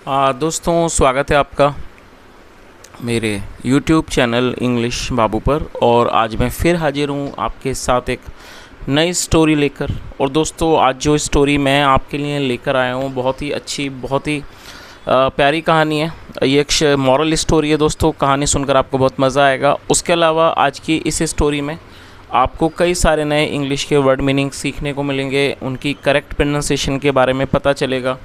दोस्तों, स्वागत है आपका मेरे YouTube चैनल इंग्लिश बाबू पर। और आज मैं फिर हाजिर हूँ आपके साथ एक नई स्टोरी लेकर। और दोस्तों, आज जो स्टोरी मैं आपके लिए लेकर आया हूँ बहुत ही अच्छी, बहुत ही प्यारी कहानी है। ये एक मॉरल स्टोरी है दोस्तों। कहानी सुनकर आपको बहुत मज़ा आएगा। उसके अलावा आज की इस स्टोरी में आपको कई सारे नए इंग्लिश के वर्ड मीनिंग सीखने को मिलेंगे, उनकी करेक्ट प्रोनाउंसिएशन के बारे में पता चलेगा।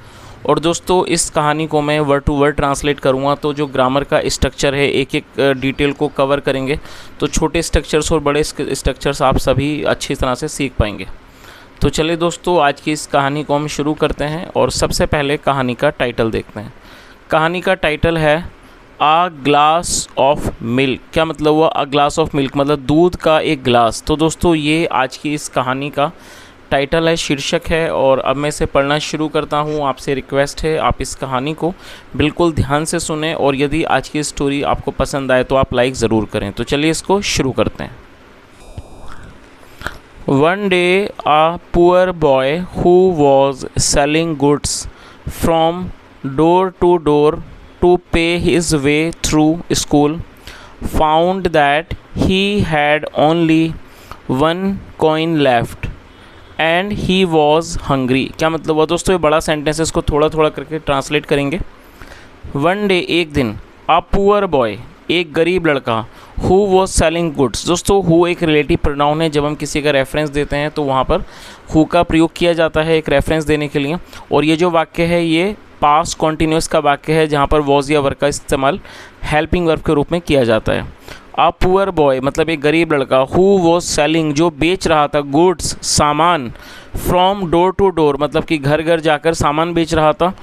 और दोस्तों, इस कहानी को मैं वर्ड टू वर्ड ट्रांसलेट करूँगा, तो जो ग्रामर का स्ट्रक्चर है एक एक डिटेल को कवर करेंगे, तो छोटे स्ट्रक्चर्स और बड़े स्ट्रक्चर्स आप सभी अच्छी तरह से सीख पाएंगे। तो चलिए दोस्तों, आज की इस कहानी को हम शुरू करते हैं। और सबसे पहले कहानी का टाइटल देखते हैं। कहानी का टाइटल है आ ग्लास ऑफ मिल्क। क्या मतलब हुआ? अ ग्लास ऑफ मिल्क मतलब दूध का एक ग्लास। तो दोस्तों, ये आज की इस कहानी का टाइटल है, शीर्षक है। और अब मैं इसे पढ़ना शुरू करता हूँ। आपसे रिक्वेस्ट है, आप इस कहानी को बिल्कुल ध्यान से सुने, और यदि आज की स्टोरी आपको पसंद आए तो आप लाइक ज़रूर करें। तो चलिए इसको शुरू करते हैं। One day a poor boy who was selling goods from door to pay his way through school found that he had only one coin left and he was hungry। क्या मतलब हुआ दोस्तों? ये बड़ा सेंटेंस है, इसको थोड़ा थोड़ा करके ट्रांसलेट करेंगे। वन डे एक दिन, अ पुअर बॉय एक गरीब लड़का, हु वॉज सेलिंग गुड्स। दोस्तों, हु एक रिलेटिव प्रोनाउन है। जब हम किसी का रेफरेंस देते हैं तो वहाँ पर हु का प्रयोग किया जाता है एक रेफरेंस देने के लिए। और ये जो वाक्य है ये पास्ट कॉन्टिन्यूस का वाक्य है, जहाँ पर वॉज या वर्ब का इस्तेमाल हेल्पिंग वर्ब के रूप में किया जाता है। अ पुअर बॉय मतलब एक गरीब लड़का, हु वॉज सेलिंग जो बेच रहा था, गुड्स सामान, फ्रॉम डोर टू डोर मतलब कि घर घर जाकर सामान बेच रहा था,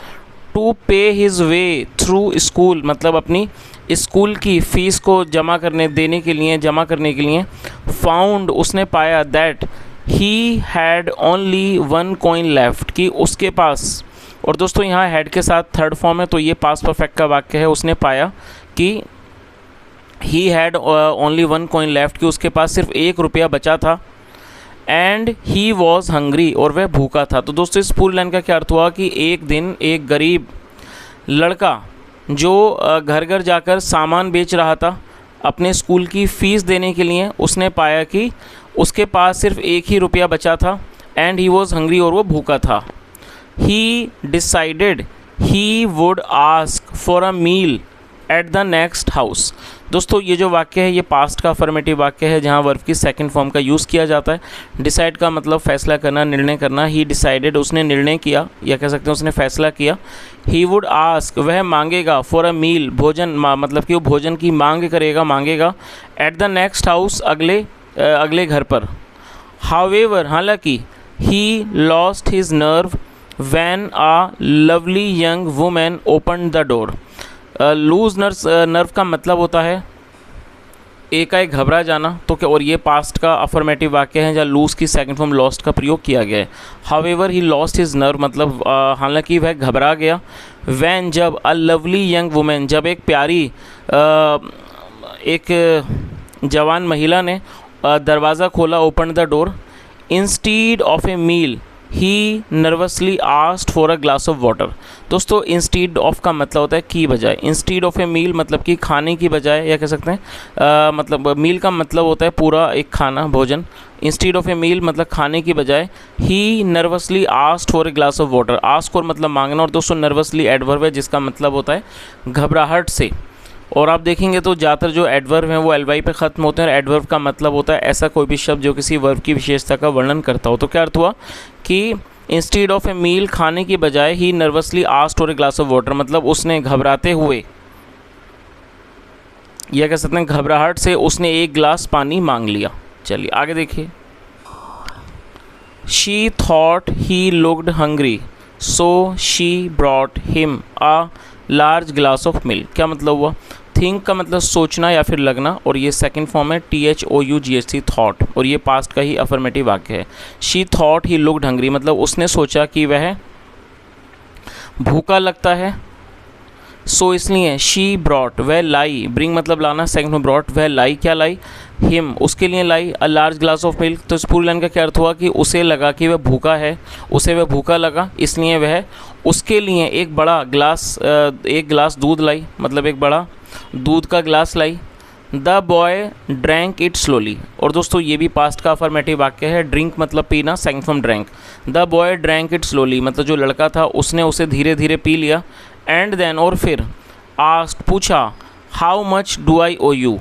टू पे हिज वे थ्रू स्कूल मतलब अपनी स्कूल की फ़ीस को जमा करने के लिए, फाउंड उसने पाया, that he had only one coin left कि उसके पास। और दोस्तों, यहाँ हैड के साथ थर्ड फॉर्म है, तो ये पास्ट परफेक्ट का वाक्य है। उसने पाया कि he had only one coin left कि उसके पास सिर्फ 1 रुपया बचा था, एंड ही वॉज हंग्री और वह भूखा था। तो दोस्तों, इस पूरी लाइन का क्या अर्थ हुआ कि एक दिन एक गरीब लड़का जो घर घर जाकर सामान बेच रहा था अपने स्कूल की फ़ीस देने के लिए, उसने पाया कि उसके पास सिर्फ 1 ही रुपया बचा था, एंड ही वॉज हंग्री और वो भूखा था। He decided he would ask for a meal at the next house. दोस्तों, ये जो वाक्य है ये पास्ट का अफर्मेटिव वाक्य है, जहाँ वर्ब की सेकंड फॉर्म का यूज़ किया जाता है। डिसाइड का मतलब फैसला करना, निर्णय करना। ही डिसाइडेड उसने निर्णय किया, या कह सकते हैं उसने फैसला किया। ही वुड आस्क वह मांगेगा, फॉर अ मील भोजन मतलब कि वो भोजन की मांग करेगा, मांगेगा। एट द नेक्स्ट हाउस अगले घर पर। हाउएवर हालांकि, he lost his nerve when a lovely young women open the door. Lose nerve का मतलब होता है एकाएक घबरा जाना। तो क्या, और ये पास्ट का अफर्मेटिव वाक्य है जहाँ लूज की सेकंड फॉर्म लॉस्ट का प्रयोग किया गया है। However he lost his nerve मतलब हालांकि वह घबरा गया। व्हेन जब, अ लवली यंग वुमेन जब एक प्यारी एक जवान महिला ने दरवाज़ा खोला, open the door. Instead of a meal he nervously asked for a glass of water. दोस्तों, इंस्टीड ऑफ का मतलब होता है की बजाय। इंस्टीड ऑफ ए मील मतलब कि खाने की बजाय, या कह सकते हैं मतलब मील का मतलब होता है पूरा एक खाना, भोजन। इंस्टीड ऑफ ए मील मतलब खाने की बजाय। He nervously asked for a glass of water. Ask और मतलब मांगना, और दोस्तों नर्वसली एडवर्ब है जिसका मतलब होता है घबराहट से। और आप देखेंगे तो ज़्यादातर जो एडवर्ब हैं वो एलवाई पे ख़त्म होते हैं। और एडवर्ब का मतलब होता है ऐसा कोई भी शब्द जो किसी वर्ब की विशेषता का वर्णन करता हो। तो क्या अर्थ हुआ कि इंस्टीड ऑफ ए मील खाने की बजाय, he nervously asked for a glass of water मतलब उसने घबराते हुए, या कह सकते हैं घबराहट से उसने एक गिलास पानी मांग लिया। चलिए आगे देखिए। She thought he looked hungry so she brought him a large glass of milk. क्या मतलब हुआ? थिंक का मतलब सोचना या फिर लगना, और ये सेकंड फॉर्म है THOUGHT थॉट, और ये पास्ट का ही अफर्मेटिव वाक्य है। She thought he looked hungry मतलब उसने सोचा कि वह भूखा लगता है। सो इसलिए शी ब्रॉट वह लाई, ब्रिंग मतलब लाना, सेकंड में ब्रॉट वह लाई, क्या लाई? हिम उसके लिए लाई a large glass of milk. तो इस पूरी लाइन का क्या अर्थ हुआ कि उसे लगा कि वह भूखा है, उसे वह भूखा लगा, इसलिए वह उसके लिए एक बड़ा गिलास एक गिलास दूध लाई, मतलब एक बड़ा दूध का गिलास लाई। The boy drank it slowly, और दोस्तों ये भी पास्ट का अफर्मेटिव वाक्य है। ड्रिंक मतलब पीना, second form drank. The boy drank it slowly मतलब जो लड़का था उसने उसे धीरे धीरे पी लिया। एंड देन, और फिर, आस्क्ड पूछा, how much do I owe you,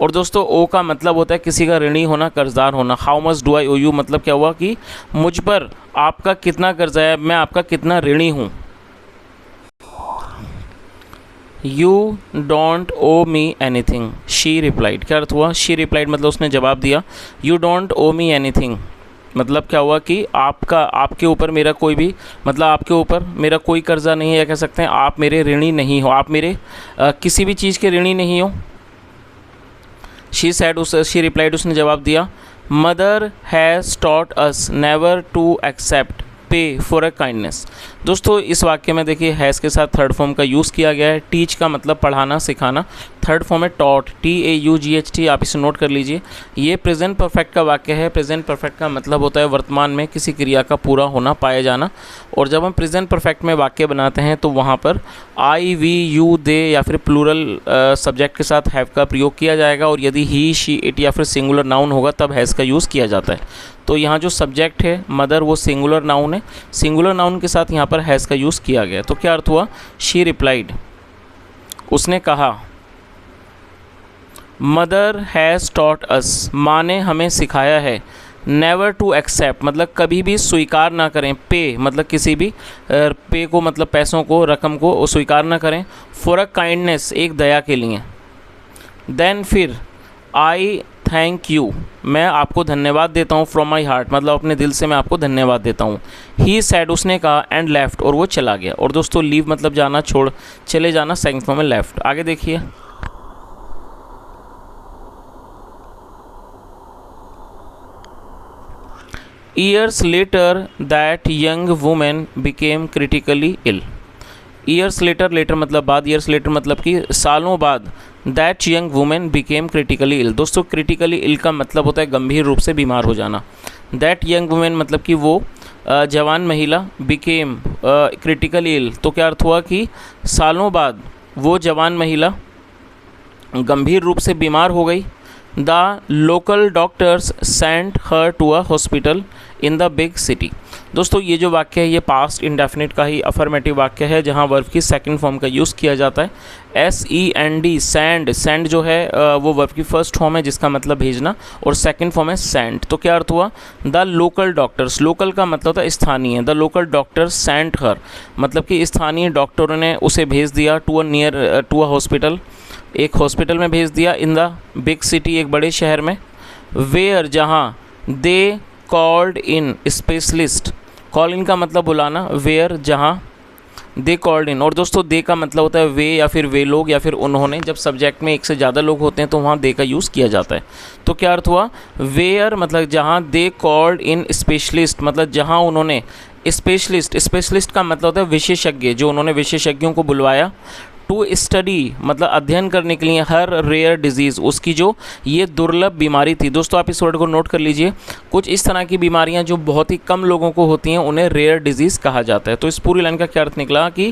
और दोस्तों ओ का मतलब होता है किसी का ऋणी होना, कर्जदार होना। How much do I owe you मतलब क्या हुआ कि मुझ पर आपका कितना कर्जा है, मैं आपका कितना ऋणी हूँ। You don't owe me anything, she replied, क्या अर्थ हुआ? शी रिप्लाइड मतलब उसने जवाब दिया। You don't owe me anything मतलब क्या हुआ कि आपके ऊपर मेरा कोई भी, मतलब आपके ऊपर मेरा कोई कर्जा नहीं है, या कह सकते हैं आप मेरे ऋणी नहीं हो, आप मेरे किसी भी चीज़ के ऋणी नहीं हो। शी रिप्लाइड उसने जवाब दिया, mother has taught us never to accept pay for a kindness. दोस्तों इस वाक्य में देखिए हैज़ के साथ थर्ड फॉर्म का यूज़ किया गया है। टीच का मतलब पढ़ाना, सिखाना। थर्ड फॉर्म है टॉट, TAUGHT, आप इसे नोट कर लीजिए। ये प्रेजेंट परफेक्ट का वाक्य है। प्रेजेंट परफेक्ट का मतलब होता है वर्तमान में किसी क्रिया का पूरा होना, पाया जाना। और जब हम प्रेजेंट परफेक्ट में वाक्य बनाते हैं तो वहाँ पर आई, वी, यू, दे या फिर प्लूरल सब्जेक्ट के साथ हैव का प्रयोग किया जाएगा, और यदि ही, शी, इट या फिर सिंगुलर नाउन होगा तब हैज़ का यूज़ किया जाता है। तो यहाँ जो सब्जेक्ट है मदर वो सिंगुलर नाउन है, सिंगुलर नाउन के साथ यहाँ पर हैज़ का यूज़ किया गया। तो क्या अर्थ हुआ? शी रिप्लाइड, उसने कहा, मदर हैज़ टॉट अस, माँ ने हमें सिखाया है। नेवर टू एक्सेप्ट मतलब कभी भी स्वीकार ना करें। पे मतलब किसी भी, पे को मतलब पैसों को, रकम को स्वीकार ना करें। फॉर अ काइंडनेस एक दया के लिए। देन फिर, आई थैंक यू मैं आपको धन्यवाद देता हूँ। फ्रॉम माई हार्ट मतलब अपने दिल से मैं आपको धन्यवाद देता हूँ। ही सैड उसने कहा, एंड लेफ्ट और वो चला गया। और दोस्तों लीव मतलब जाना, छोड़, चले जाना, सेकंड फॉर्म में लेफ्ट। आगे देखिए, years later that young women became critically ill. Years later, later मतलब बाद, ईयर्स लेटर मतलब कि सालों बाद, that young women became critically ill. दोस्तों क्रिटिकली इल का मतलब होता है गंभीर रूप से बीमार हो जाना। दैट यंग वुमेन मतलब कि वो जवान महिला, बिकेम क्रिटिकली इल तो क्या अर्थ हुआ कि सालों बाद वो जवान महिला गंभीर रूप से बीमार हो गई। The local doctors sent her to a hospital in the big city. दोस्तों ये जो वाक्य है ये पास्ट इंडेफिनिट का ही अफर्मेटिव वाक्य है, जहाँ वर्ब की सेकंड फॉर्म का यूज़ किया जाता है। SEND, send. सेंड जो है वो वर्ब की फर्स्ट फॉर्म है जिसका मतलब भेजना, और सेकंड फॉर्म है सेंट। तो क्या अर्थ हुआ? द लोकल डॉक्टर्स, लोकल का मतलब होता है स्थानीय। द लोकल डॉक्टर्स सेंट हर मतलब कि स्थानीय डॉक्टरों ने उसे भेज दिया टू अ हॉस्पिटल, एक हॉस्पिटल में भेज दिया। इन द बिग सिटी एक बड़े शहर में। वेयर जहाँ, दे called in specialist, call in का मतलब बुलाना, वेयर जहाँ, दे कॉल्ड इन। और दोस्तों दे का मतलब होता है वे या फिर वे लोग या फिर उन्होंने। जब सब्जेक्ट में एक से ज़्यादा लोग होते हैं तो वहाँ दे का यूज़ किया जाता है। तो क्या अर्थ हुआ? वेयर मतलब जहाँ, दे कॉल्ड इन स्पेशलिस्ट मतलब जहाँ उन्होंने स्पेशलिस्ट, स्पेशलिस्ट का मतलब होता है विशेषज्ञ, जो उन्होंने विशेषज्ञों को बुलवाया। टू स्टडी मतलब अध्ययन करने के लिए, हर रेयर डिजीज़ उसकी जो ये दुर्लभ बीमारी थी। दोस्तों आप इस वर्ड को नोट कर लीजिए। कुछ इस तरह की बीमारियां जो बहुत ही कम लोगों को होती हैं उन्हें रेयर डिजीज़ कहा जाता है। तो इस पूरी लाइन का क्या अर्थ निकला कि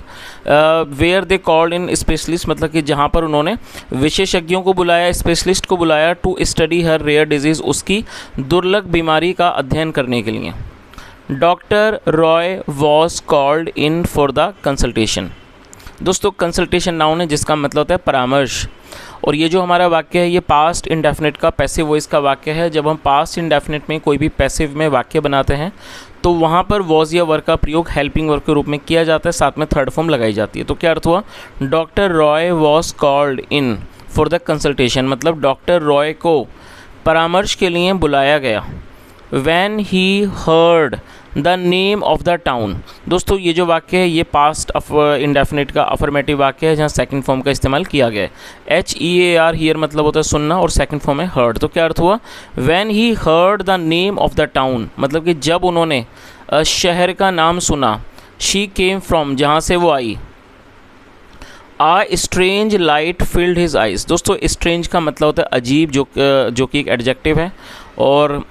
where they called in specialist मतलब कि जहां पर उन्होंने विशेषज्ञों को बुलाया, स्पेशलिस्ट को बुलाया, to study her rare disease उसकी दुर्लभ बीमारी का अध्ययन करने के लिए। Doctor Roy was called in for the consultation. दोस्तों कंसल्टेशन नाउन है जिसका मतलब होता है परामर्श। और ये जो हमारा वाक्य है ये पास्ट इंडेफिनिट का पैसिव वॉइस का वाक्य है। जब हम पास्ट इंडेफिनिट में कोई भी पैसिव में वाक्य बनाते हैं तो वहाँ पर वॉज या वर्ब का प्रयोग हेल्पिंग वर्ब के रूप में किया जाता है, साथ में थर्ड फॉर्म लगाई जाती है। तो क्या अर्थ हुआ? Doctor Roy was called in for the consultation मतलब डॉक्टर रॉय को परामर्श के लिए बुलाया गया। When he heard the name of the town। दोस्तों ये जो वाक्य है ये पास्ट इंडेफिनिट का अफर्मेटिव वाक्य है जहाँ सेकंड फॉर्म का इस्तेमाल किया गया है। HEAR हियर मतलब होता है सुनना और सेकंड फॉर्म है हर्ड। तो क्या अर्थ हुआ? When he heard the name of the town मतलब कि जब उन्होंने शहर का नाम सुना। She came from जहाँ से वो आई। A strange light filled his eyes। दोस्तों strange का मतलब होता है अजीब, जो कि एक एडजेक्टिव है। और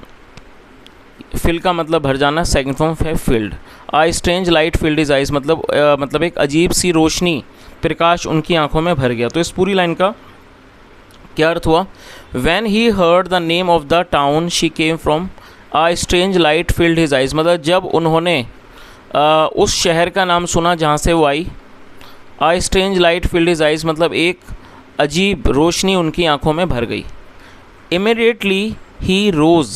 फिल का मतलब भर जाना, सेकंड फॉर्म है filled. A strange light filled his eyes मतलब एक अजीब सी रोशनी, प्रकाश उनकी आंखों में भर गया। तो इस पूरी लाइन का क्या अर्थ हुआ? When he heard the name of the town she came from, a strange light filled his eyes, मतलब जब उन्होंने उस शहर का नाम सुना जहाँ से वो आई। A strange light filled his eyes मतलब एक अजीब रोशनी उनकी आंखों में भर गई। Immediately he rose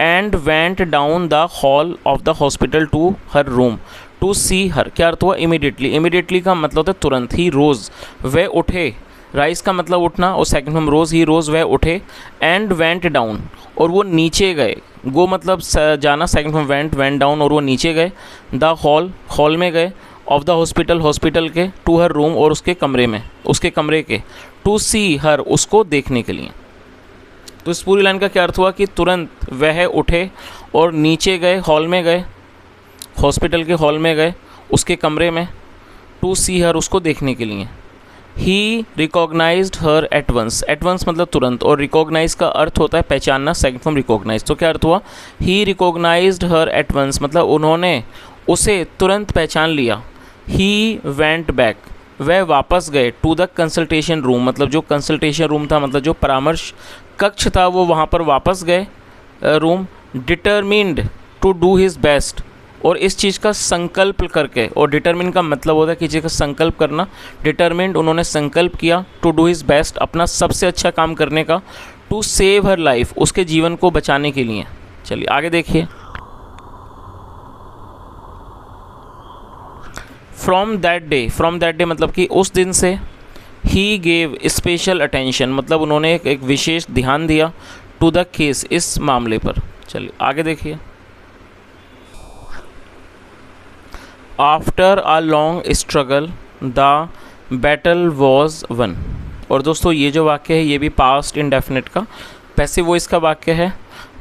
and went down the hall of the hospital to her room to see her. क्या अर्थ हुआ? इमीडिएटली। इमीडिएटली का मतलब होता है तुरंत। ही रोज, वह उठे, राइज का मतलब उठना, और सेकंड फॉर्म रोज, ही रोज वह उठे, एंड वेंट डाउन और वो नीचे गए। गो मतलब जाना, सेकंड फॉर्म वेंट डाउन और वो नीचे गए। द हॉल, हॉल में गए, ऑफ द हॉस्पिटल, हॉस्पिटल के, टू हर रूम और उसके कमरे में, उसके कमरे के, टू सी हर उसको देखने के लिए। तो इस पूरी लाइन का क्या अर्थ हुआ कि तुरंत वह उठे और नीचे गए, हॉल में गए, हॉस्पिटल के हॉल में गए, उसके कमरे में, टू सी हर उसको देखने के लिए। He recognised her at once, at once मतलब तुरंत, और रिकॉग्नाइज का अर्थ होता है पहचानना, सेकंड फॉर्म रिकॉग्नाइज। तो क्या अर्थ हुआ? ही रिकॉग्नाइज्ड हर एट वंस मतलब उन्होंने उसे तुरंत पहचान लिया। ही वेंट बैक, वह वापस गए, टू द कंसल्टेशन रूम मतलब जो कंसल्टेशन रूम था, मतलब जो परामर्श कक्ष था, वो वहाँ पर वापस गए room. Determined to do his best, और इस चीज़ का संकल्प करके, और डिटरमिन का मतलब होता है किसी का संकल्प करना। डिटरमिन्ड उन्होंने संकल्प किया, टू डू हिज बेस्ट अपना सबसे अच्छा काम करने का, टू सेव हर लाइफ उसके जीवन को बचाने के लिए। चलिए आगे देखिए। फ्रॉम दैट डे मतलब कि उस दिन से, ही गेव स्पेशल अटेंशन मतलब उन्होंने एक विशेष ध्यान दिया, टू द केस इस मामले पर। चलिए आगे देखिए। After a long struggle the battle was one. और दोस्तों ये जो वाक्य है ये भी पास्ट इंडेफिनिट का पैसिव वॉइस का वाक्य है,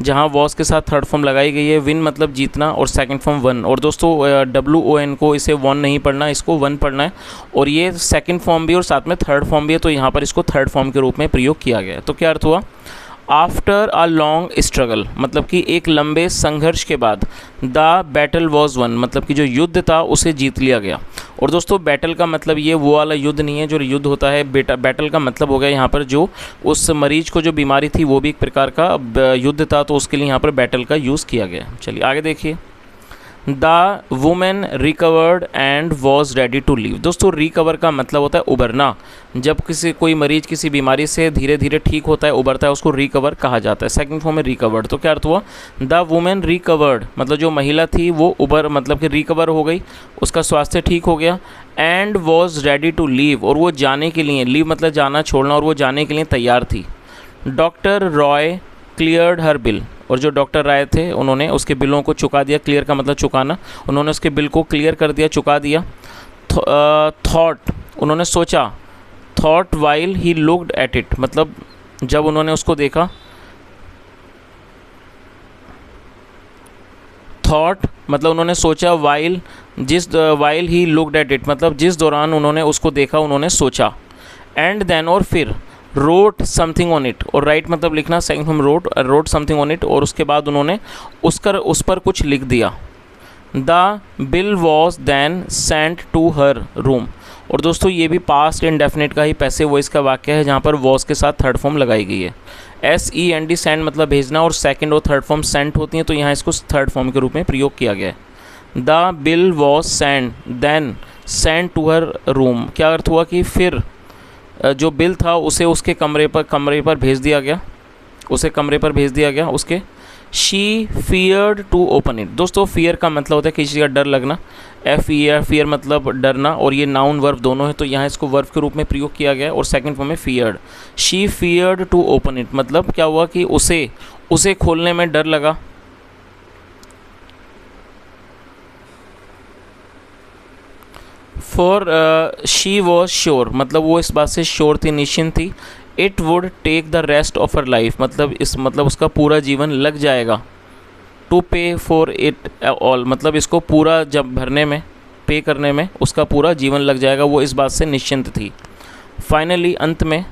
जहाँ वॉज के साथ थर्ड फॉर्म लगाई गई है। विन मतलब जीतना और सेकंड फॉर्म वन। और दोस्तों WON को इसे वन नहीं पढ़ना, इसको वन पढ़ना है। और ये सेकंड फॉर्म भी और साथ में थर्ड फॉर्म भी है, तो यहाँ पर इसको थर्ड फॉर्म के रूप में प्रयोग किया गया है। तो क्या अर्थ हुआ? आफ्टर अ लॉन्ग स्ट्रगल मतलब कि एक लंबे संघर्ष के बाद, द बैटल वॉज वन मतलब कि जो युद्ध था उसे जीत लिया गया। और दोस्तों बैटल का मतलब ये वो वाला युद्ध नहीं है जो युद्ध होता है। बैटल का मतलब हो गया यहाँ पर जो उस मरीज को जो बीमारी थी वो भी एक प्रकार का युद्ध था, तो उसके लिए यहाँ पर बैटल का यूज़ किया गया। चलिए आगे देखिए। The women recovered and was ready to leave. दोस्तों रिकवर का मतलब होता है उभरना। जब कोई मरीज किसी बीमारी से धीरे धीरे ठीक होता है, उभरता है, उसको रिकवर कहा जाता है। सेकंड फॉर्म में रिकवर्ड। तो क्या अर्थ हुआ? द वुमेन रिकवर्ड मतलब जो महिला थी वो मतलब कि रिकवर हो गई, उसका स्वास्थ्य ठीक हो गया। And was ready to leave और वो जाने के लिए, लीव मतलब जाना छोड़ना, और वो जाने के लिए तैयार थी। डॉक्टर रॉय क्लियर्ड हर बिल और जो डॉक्टर राय थे उन्होंने उसके बिलों को चुका दिया। क्लियर का मतलब चुकाना, उन्होंने उसके बिल को क्लियर कर दिया, चुका दिया। थॉट उन्होंने सोचा। Thought while he looked at it मतलब जब उन्होंने उसको देखा। थॉट मतलब उन्होंने सोचा। While he looked at it मतलब जिस दौरान उन्होंने उसको देखा उन्होंने सोचा। एंड देन और फिर रोट समथिंग ऑन इट और राइट मतलब लिखना, second form wrote something on it और उसके बाद उन्होंने उस पर कुछ लिख दिया। The bill was then sent to her room. और दोस्तों ये भी पास्ट इंडेफिनिट का ही पैसिव वॉइस का वाक्य है जहाँ पर वॉज के साथ थर्ड फॉर्म लगाई गई है। SEND सेंड मतलब भेजना और सेकंड और थर्ड फॉर्म सेंट होती हैं, तो यहाँ इसको थर्ड फॉर्म के रूप में प्रयोग किया गया है। The bill was sent then sent to her room. क्या अर्थ हुआ कि फिर जो बिल था उसे उसके कमरे पर भेज दिया गया, उसे कमरे पर भेज दिया गया उसके। She feared to open it. दोस्तों फियर का मतलब होता है किसी का डर लगना। फियर मतलब डरना और ये नाउन वर्ब दोनों है, तो यहाँ इसको वर्ब के रूप में प्रयोग किया गया और सेकंड फॉर्म में feared. She feared to open it मतलब क्या हुआ कि उसे खोलने में डर लगा। फॉर शी वॉज श्योर मतलब वो इस बात से श्योर थी, निश्चिंत थी। It would take the rest of her life मतलब उसका पूरा जीवन लग जाएगा। टू पे फॉर इट ऑल मतलब इसको पूरा जब भरने में, पे करने में उसका पूरा जीवन लग जाएगा, वो इस बात से निश्चिंत थी। फाइनली अंत में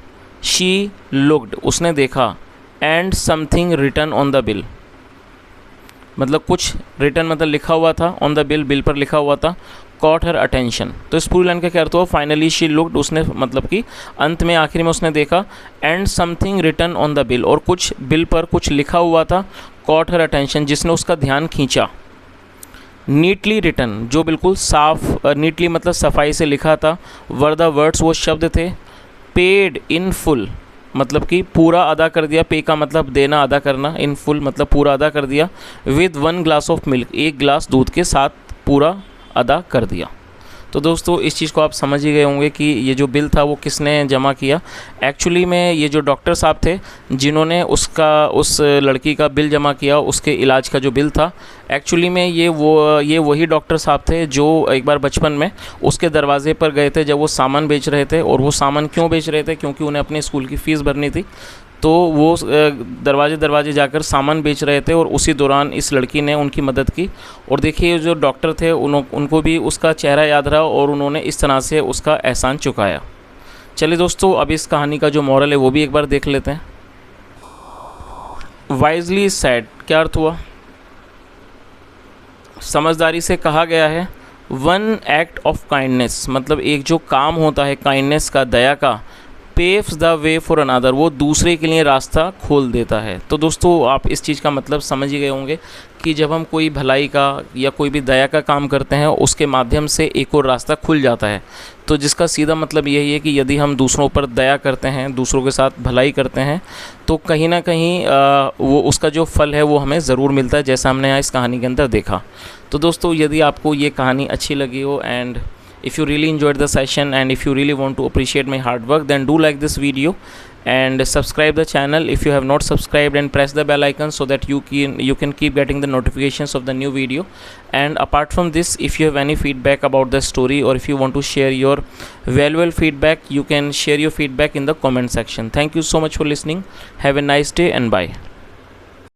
शी लुक्ड उसने देखा। And something written on the bill मतलब कुछ रिटन मतलब लिखा हुआ था, ऑन द बिल, बिल पर लिखा हुआ था, कॉट हर अटेंशन। तो इस पूरी लाइन का क्या अर्थ हुआ? फाइनली शी लुक्ड, उसने मतलब कि अंत में आखिर में उसने देखा, and something written on the bill, और कुछ बिल पर कुछ लिखा हुआ था, कॉट हर अटेंशन, जिसने उसका ध्यान खींचा। नीटली रिटन, जो बिल्कुल साफ, नीटली मतलब सफाई से लिखा था, वर द वर्ड्स, वो शब्द थे, पेड इन फुल मतलब कि पूरा अदा कर दिया, पे का मतलब देना, अदा करना, इन फुल मतलब पूरा अदा कर दिया, with 1 glass of milk, 1 glass दूध के साथ पूरा अदा कर दिया। तो दोस्तों इस चीज़ को आप समझ ही गए होंगे कि ये जो बिल था वो किसने जमा किया। एक्चुअली में ये जो डॉक्टर साहब थे जिन्होंने उस लड़की का बिल जमा किया, उसके इलाज का जो बिल था, एक्चुअली में ये वही डॉक्टर साहब थे जो एक बार बचपन में उसके दरवाजे पर गए थे जब वो सामान बेच रहे थे। और वो सामान क्यों बेच रहे थे? क्योंकि उन्हें अपने स्कूल की फ़ीस भरनी थी। तो वो दरवाजे दरवाजे जाकर सामान बेच रहे थे और उसी दौरान इस लड़की ने उनकी मदद की। और देखिए जो डॉक्टर थे उनको भी उसका चेहरा याद रहा और उन्होंने इस तरह से उसका एहसान चुकाया। चलिए दोस्तों, अब इस कहानी का जो मॉरल है वो भी एक बार देख लेते हैं। वाइजली सेड, क्या अर्थ हुआ? समझदारी से कहा गया है। 1 एक्ट ऑफ काइंडनेस मतलब एक जो काम होता है काइंडनेस का, दया का, paves the way for another, वो दूसरे के लिए रास्ता खोल देता है। तो दोस्तों आप इस चीज़ का मतलब समझ ही गए होंगे कि जब हम कोई भलाई का या कोई भी दया का काम करते हैं उसके माध्यम से एक और रास्ता खुल जाता है। तो जिसका सीधा मतलब यही है कि यदि हम दूसरों पर दया करते हैं, दूसरों के साथ भलाई करते हैं, तो कहीं ना कहीं वो उसका जो फल है वो हमें ज़रूर मिलता है, जैसा हमने यहाँ इस कहानी के अंदर देखा। तो दोस्तों यदि आपको ये कहानी अच्छी लगी हो, and if you really enjoyed the session and if you really want to appreciate my hard work, then do like this video and subscribe the channel if you have not subscribed, and press the bell icon so that you can keep getting the notifications of the new video. And apart from this, if you have any feedback about the story or if you want to share your valuable feedback, you can share your feedback in the comment section. Thank you so much for listening. Have a nice day and bye.